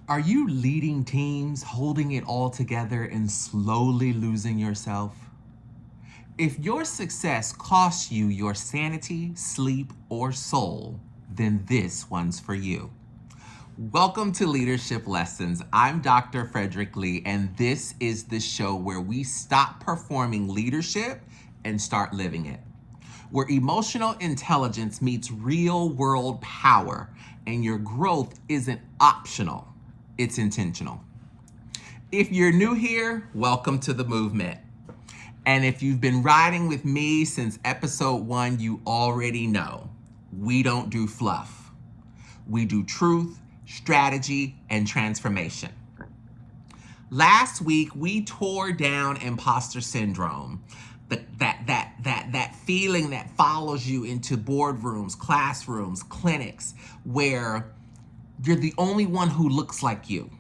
Are you leading teams, holding it all together, and slowly losing yourself? If your success costs you your sanity, sleep, or soul, then this one's for you. Welcome to Leadership Lessons. I'm Dr. Fredrick D, and this is the show where we stop performing leadership and start living it. Where emotional intelligence meets real world power, and your growth isn't optional, it's intentional. If you're new here, welcome to the movement. And if you've been riding with me since episode 1, you already know we don't do fluff. We do truth, strategy, and transformation. Last week, we tore down imposter syndrome, that feeling that follows you into boardrooms, classrooms, clinics, where you're the only one who looks like you.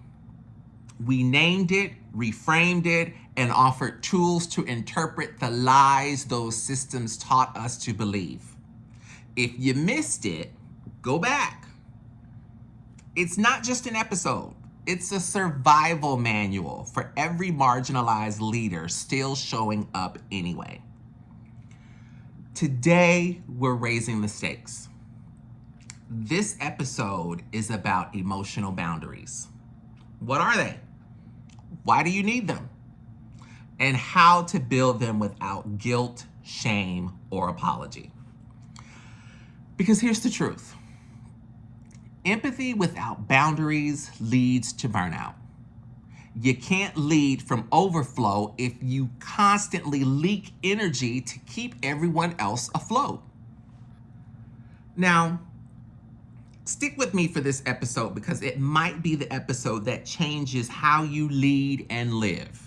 We named it, reframed it, and offered tools to interpret the lies those systems taught us to believe. If you missed it, go back. It's not just an episode. It's a survival manual for every marginalized leader still showing up anyway. Today, we're raising the stakes. This episode is about emotional boundaries. What are they? Why do you need them? And how to build them without guilt, shame, or apology. Because here's the truth. Empathy without boundaries leads to burnout. You can't lead from overflow if you constantly leak energy to keep everyone else afloat. Now, stick with me for this episode because it might be the episode that changes how you lead and live.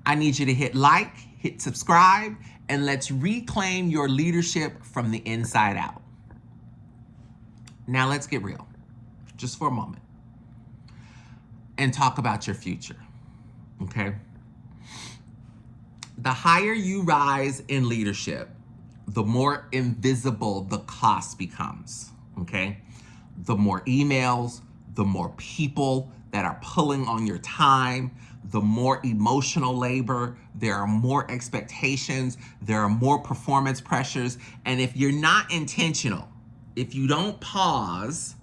I need you to hit like, hit subscribe, and let's reclaim your leadership from the inside out. Now let's get real, just for a moment, and talk about your future, okay? The higher you rise in leadership, the more invisible the cost becomes. Okay? The more emails, the more people that are pulling on your time, the more emotional labor, there are more expectations, there are more performance pressures. And if you're not intentional, if you don't pause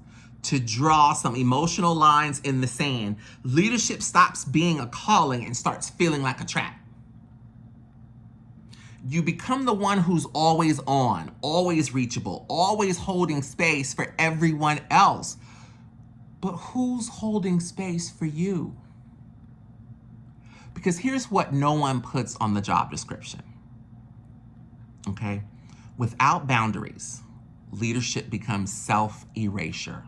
to draw some emotional lines in the sand, leadership stops being a calling and starts feeling like a trap. You become the one who's always on, always reachable, always holding space for everyone else. But who's holding space for you? Because here's what no one puts on the job description. Okay? Without boundaries, leadership becomes self-erasure.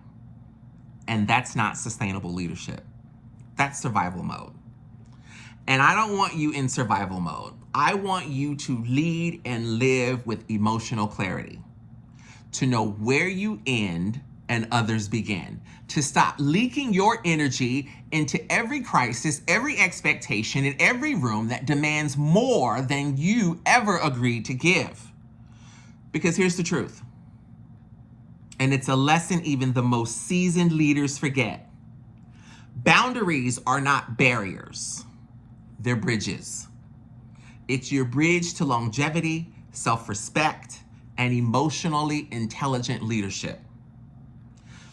And that's not sustainable leadership. That's survival mode. And I don't want you in survival mode. I want you to lead and live with emotional clarity, to know where you end and others begin, to stop leaking your energy into every crisis, every expectation, in every room that demands more than you ever agreed to give. Because here's the truth, and it's a lesson even the most seasoned leaders forget. Boundaries are not barriers. They're bridges. It's your bridge to longevity, self-respect, and emotionally intelligent leadership.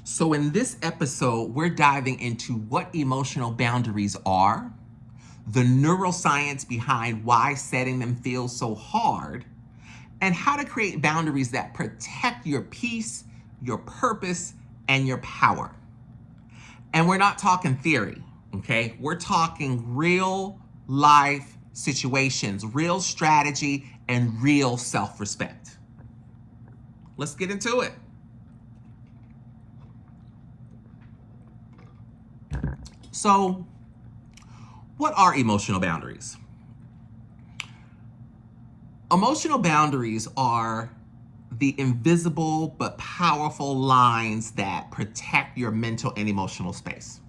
So in this episode, we're diving into what emotional boundaries are, the neuroscience behind why setting them feels so hard, and how to create boundaries that protect your peace, your purpose, and your power. And we're not talking theory, okay? We're talking real life situations, real strategy, and real self-respect. Let's get into it. So, what are emotional boundaries? Emotional boundaries are the invisible but powerful lines that protect your mental and emotional space.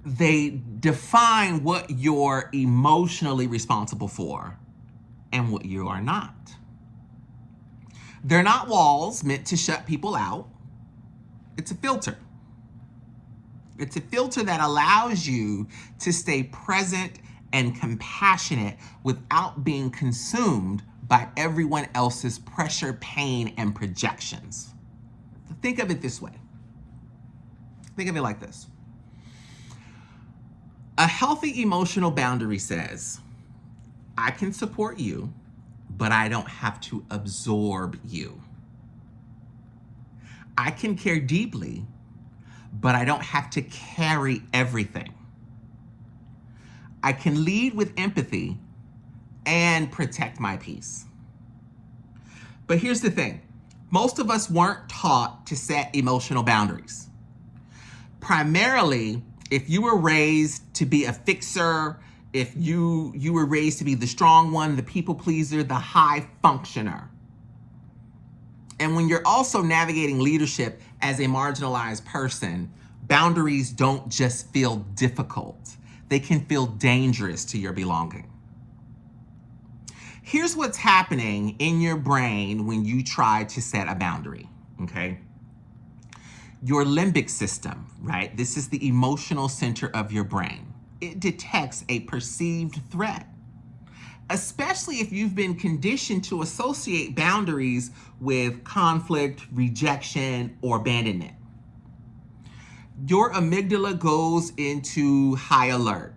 They define what you're emotionally responsible for and what you are not. They're not walls meant to shut people out. It's a filter. It's a filter that allows you to stay present and compassionate without being consumed by everyone else's pressure, pain, and projections. Think of it this way. Think of it like this. A healthy emotional boundary says, I can support you, but I don't have to absorb you. I can care deeply, but I don't have to carry everything. I can lead with empathy and protect my peace. But here's the thing. Most of us weren't taught to set emotional boundaries. Primarily, if you were raised to be a fixer, if you were raised to be the strong one, the people pleaser, the high functioner. And when you're also navigating leadership as a marginalized person, boundaries don't just feel difficult. They can feel dangerous to your belonging. Here's what's happening in your brain when you try to set a boundary, okay? Your limbic system, right? This is the emotional center of your brain. It detects a perceived threat, especially if you've been conditioned to associate boundaries with conflict, rejection, or abandonment. Your amygdala goes into high alert.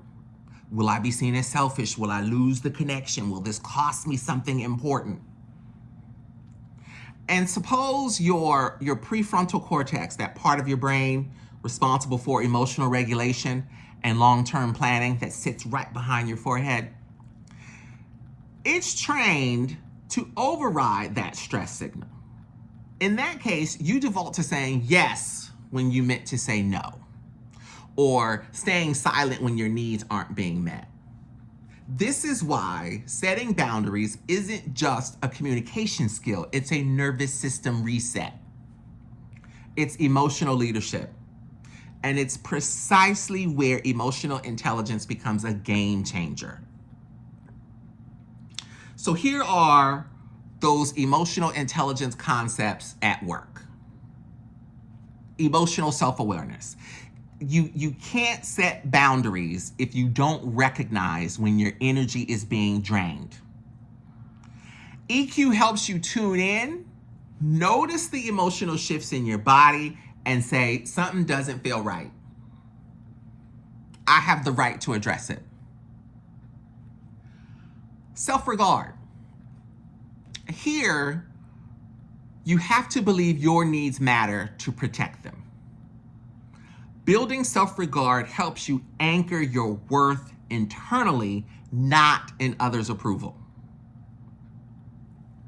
Will I be seen as selfish? Will I lose the connection? Will this cost me something important? And suppose your prefrontal cortex, that part of your brain responsible for emotional regulation and long-term planning that sits right behind your forehead, it's trained to override that stress signal. In that case, you default to saying yes when you meant to say no, or staying silent when your needs aren't being met. This is why setting boundaries isn't just a communication skill, it's a nervous system reset. It's emotional leadership. And it's precisely where emotional intelligence becomes a game changer. So here are those emotional intelligence concepts at work. Emotional self-awareness. You can't set boundaries if you don't recognize when your energy is being drained. EQ helps you tune in, notice the emotional shifts in your body, and say, something doesn't feel right. I have the right to address it. Self-regard. Here, you have to believe your needs matter to protect them. Building self-regard helps you anchor your worth internally, not in others' approval.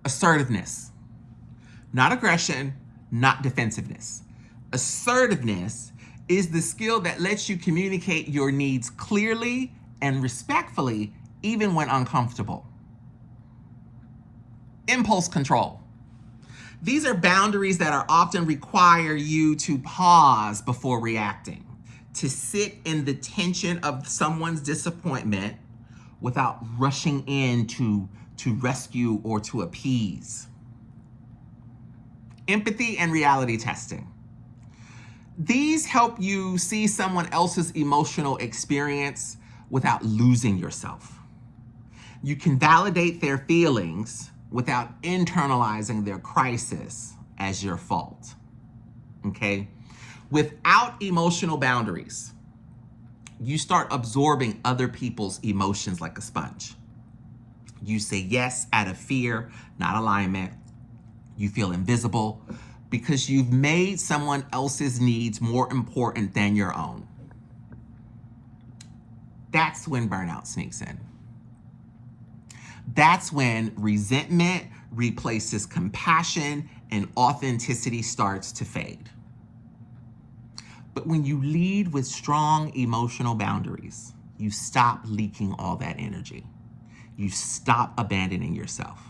Assertiveness. Not aggression, not defensiveness. Assertiveness is the skill that lets you communicate your needs clearly and respectfully, even when uncomfortable. Impulse control. These are boundaries that are often require you to pause before reacting, to sit in the tension of someone's disappointment without rushing in to rescue or to appease. Empathy and reality testing. These help you see someone else's emotional experience without losing yourself. You can validate their feelings without internalizing their crisis as your fault, okay? Without emotional boundaries, you start absorbing other people's emotions like a sponge. You say yes out of fear, not alignment. You feel invisible because you've made someone else's needs more important than your own. That's when burnout sneaks in. That's when resentment replaces compassion and authenticity starts to fade. But when you lead with strong emotional boundaries, you stop leaking all that energy. You stop abandoning yourself.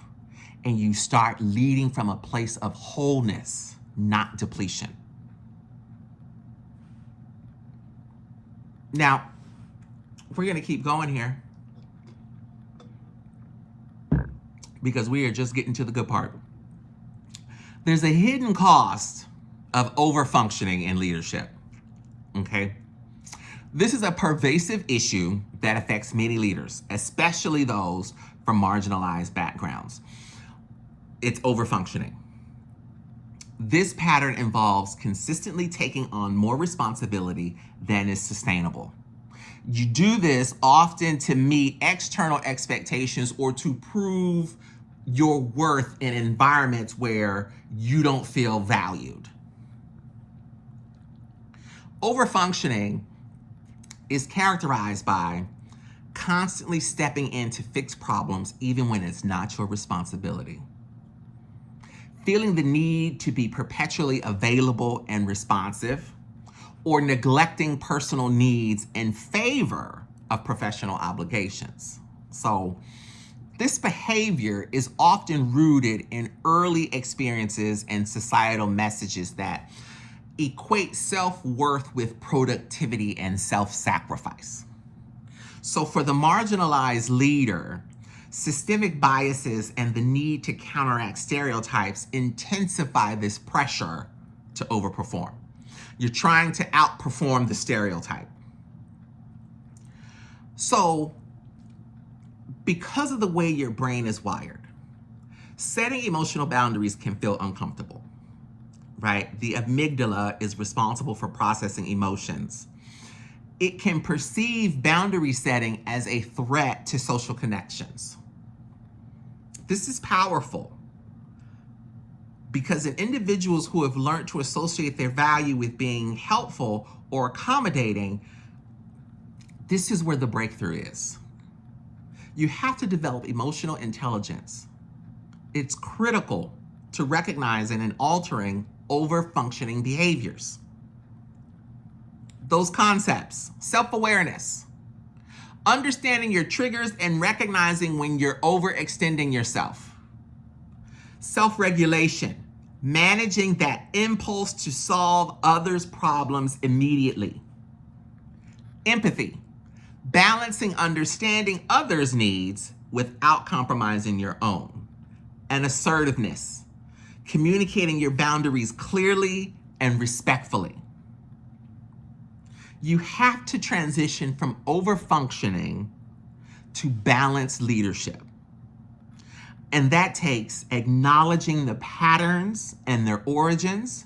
And you start leading from a place of wholeness, not depletion. Now, we're going to keep going here because we are just getting to the good part. There's a hidden cost of overfunctioning in leadership, okay? This is a pervasive issue that affects many leaders, especially those from marginalized backgrounds. It's overfunctioning. This pattern involves consistently taking on more responsibility than is sustainable. You do this often to meet external expectations or to prove your worth in environments where you don't feel valued. Overfunctioning is characterized by constantly stepping in to fix problems even when it's not your responsibility. Feeling the need to be perpetually available and responsive, or neglecting personal needs in favor of professional obligations. So, this behavior is often rooted in early experiences and societal messages that equate self-worth with productivity and self-sacrifice. So for the marginalized leader, systemic biases and the need to counteract stereotypes intensify this pressure to overperform. You're trying to outperform the stereotype. So, because of the way your brain is wired, setting emotional boundaries can feel uncomfortable, right? The amygdala is responsible for processing emotions. It can perceive boundary setting as a threat to social connections. This is powerful because in individuals who have learned to associate their value with being helpful or accommodating, this is where the breakthrough is. You have to develop emotional intelligence. It's critical to recognizing and altering over-functioning behaviors. Those concepts: self-awareness, understanding your triggers and recognizing when you're overextending yourself. Self-regulation, managing that impulse to solve others' problems immediately. Empathy, balancing understanding others' needs without compromising your own. And assertiveness, communicating your boundaries clearly and respectfully. You have to transition from overfunctioning to balanced leadership. And that takes acknowledging the patterns and their origins,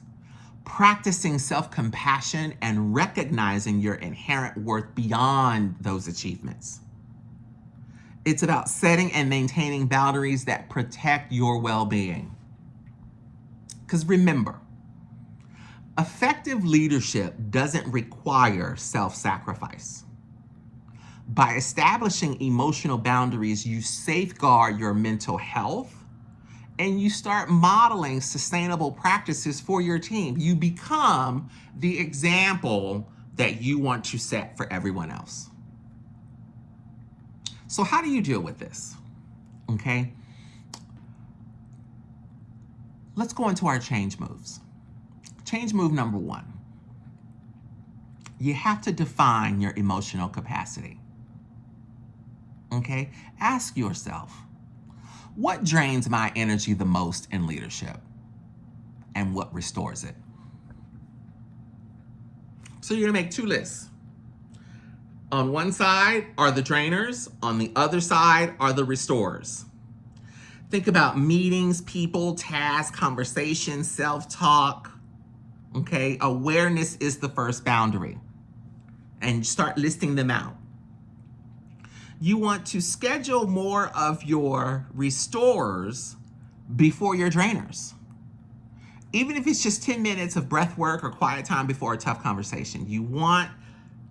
practicing self-compassion, and recognizing your inherent worth beyond those achievements. It's about setting and maintaining boundaries that protect your well-being. Because remember, effective leadership doesn't require self-sacrifice. By establishing emotional boundaries, you safeguard your mental health and you start modeling sustainable practices for your team. You become the example that you want to set for everyone else. So how do you deal with this? Okay. Let's go into our change moves. Change move number 1. You have to define your emotional capacity. Okay? Ask yourself, what drains my energy the most in leadership? And what restores it? So you're gonna make 2 lists. On one side are the drainers, on the other side are the restorers. Think about meetings, people, tasks, conversations, self-talk. Okay, awareness is the first boundary. And start listing them out. You want to schedule more of your restorers before your drainers. Even if it's just 10 minutes of breath work or quiet time before a tough conversation, you want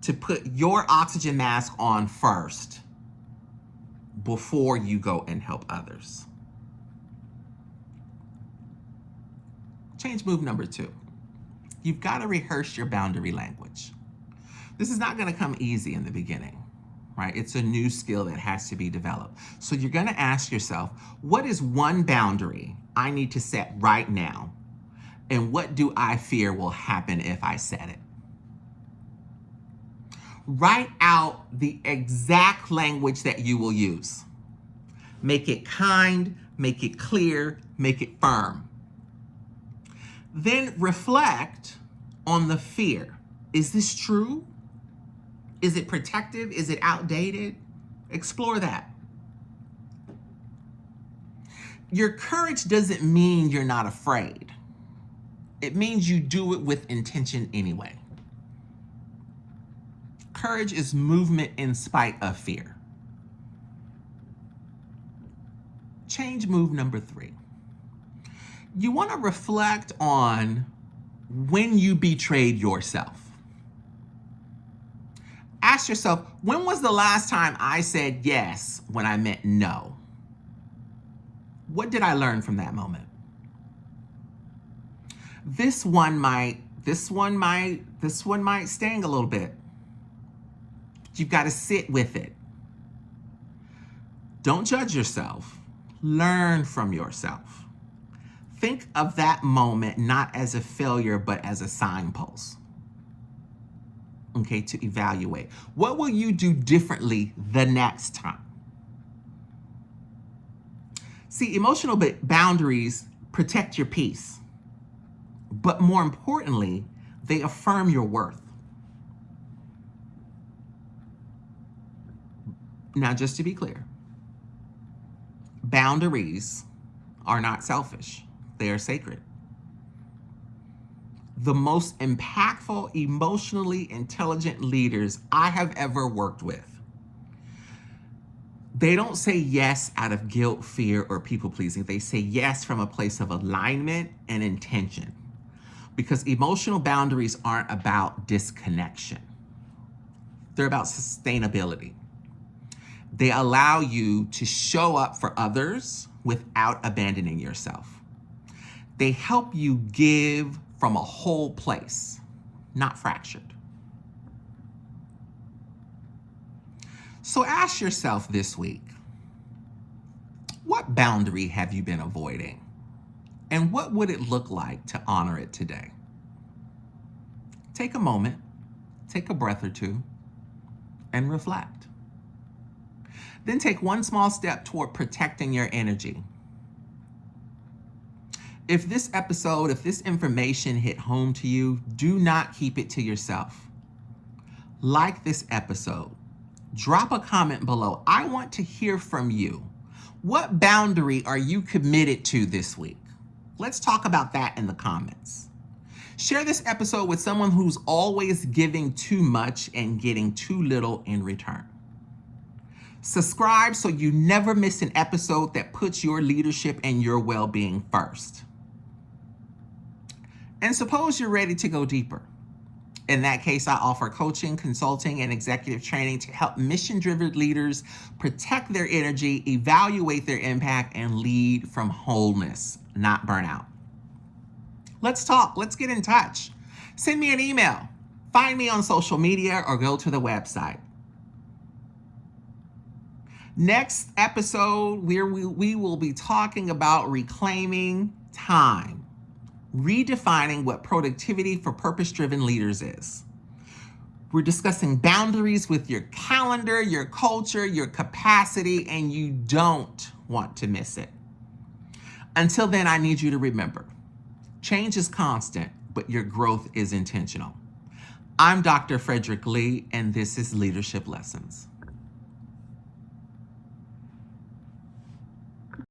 to put your oxygen mask on first before you go and help others. Change move number 2. You've got to rehearse your boundary language. This is not going to come easy in the beginning, right? It's a new skill that has to be developed. So you're going to ask yourself, what is one boundary I need to set right now? And what do I fear will happen if I set it? Write out the exact language that you will use. Make it kind, make it clear, make it firm. Then reflect on the fear. Is this true? Is it protective? Is it outdated? Explore that. Your courage doesn't mean you're not afraid. It means you do it with intention anyway. Courage is movement in spite of fear. Change move number 3. You want to reflect on when you betrayed yourself. Ask yourself, when was the last time I said yes when I meant no? What did I learn from that moment? This one might sting a little bit. You've got to sit with it. Don't judge yourself. Learn from yourself. Think of that moment not as a failure, but as a signpost. Okay, to evaluate. What will you do differently the next time? See, emotional boundaries protect your peace, but more importantly, they affirm your worth. Now, just to be clear, boundaries are not selfish. They are sacred. The most impactful, emotionally intelligent leaders I have ever worked with, they don't say yes out of guilt, fear, or people pleasing. They say yes from a place of alignment and intention. Because emotional boundaries aren't about disconnection. They're about sustainability. They allow you to show up for others without abandoning yourself. They help you give from a whole place, not fractured. So ask yourself this week, what boundary have you been avoiding? And what would it look like to honor it today? Take a moment, take a breath or two, and reflect. Then take one small step toward protecting your energy. If this information hit home to you, do not keep it to yourself. Like this episode. Drop a comment below. I want to hear from you. What boundary are you committed to this week? Let's talk about that in the comments. Share this episode with someone who's always giving too much and getting too little in return. Subscribe so you never miss an episode that puts your leadership and your well-being first. And suppose you're ready to go deeper. In that case, I offer coaching, consulting, and executive training to help mission-driven leaders protect their energy, evaluate their impact, and lead from wholeness, not burnout. Let's talk. Let's get in touch. Send me an email. Find me on social media or go to the website. Next episode, we will be talking about reclaiming time, redefining what productivity for purpose-driven leaders is. We're discussing boundaries with your calendar, your culture, your capacity, and you don't want to miss it. Until then, I need you to remember, change is constant, but your growth is intentional. I'm Dr. Fredrick D, and this is Leadership Lessons.